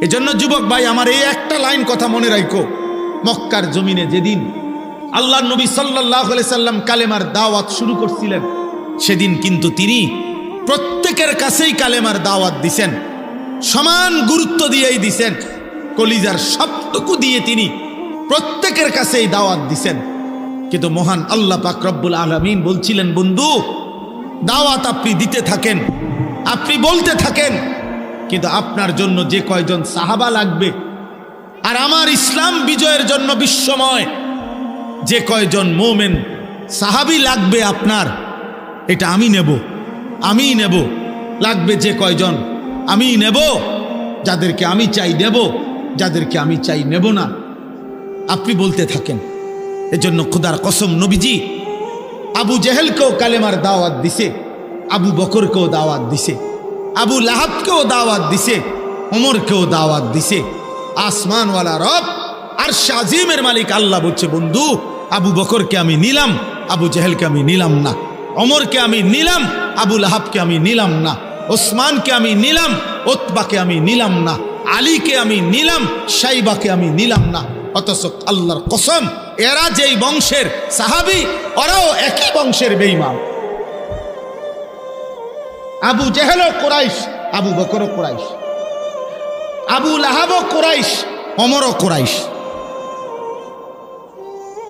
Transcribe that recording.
এজন্য যুবক ভাই আমার এই একটা লাইন কথা মনে রাখো, মক্কার জমিনে যেদিন আল্লাহর নবী সাল্লাল্লাহু আলাইহি সাল্লাম কালেমার দাওয়াত শুরু করছিলেন, সেদিন কিন্তু তিনি প্রত্যেকের কাছেই কালেমার দাওয়াত দিছেন, সমান গুরুত্ব দিয়েই দিছেন, কলিজার সবটুকু দিয়ে তিনি প্রত্যেকের কাছেই দাওয়াত দিছেন। কিন্তু মহান আল্লাহ পাক রব্বুল আলামিন বলছিলেন, বন্ধু দাওয়াত আপনি দিতে থাকেন, আপনি বলতে থাকেন, কিন্তু আপনার জন্য যে কয়জন সাহাবা লাগবে আর আমার ইসলাম বিজয়ের জন্য বিশ্বময় যে কয়জন মোমেন সাহাবী লাগবে আপনার, এটা আমি নেব। লাগবে যে কয়জন আমি নেব, যাদেরকে আমি চাই নেব, যাদেরকে আমি চাই নেব না। আপনি বলতে থাকেন। এজন্য খুদার কসম নবীজি আবু জেহেলকেও কালেমার দাওয়াত দিছে, আবু বকরকেও দাওয়াত দিছে, আবু লাহাবকেও দাওয়াত দিছে, ওমরকেও দাওয়াত দিছে। আসমানওয়ালা রব আরশ আজিমের মালিক আল্লাহ বলছে, বন্ধু আবু বকরকে আমি নিলাম, আবু জেহেলকে আমি নিলাম না, ওমরকে আমি নিলাম, আবু লাহাবকে আমি নিলাম না, ওসমানকে আমি নিলাম, উতবাকে আমি নিলাম না, আলীকে আমি নিলাম, শাইবাকে আমি নিলাম না। অথচ আল্লাহর কসম এরা যেই বংশের সাহাবী, ওরাও একই বংশের বেঈমান। আবু জেহেলও কুরাইশ, আবু বকরও কুরাইশ, আবু লাহাবও কুরাইশ, ওমরও কুরাইশ।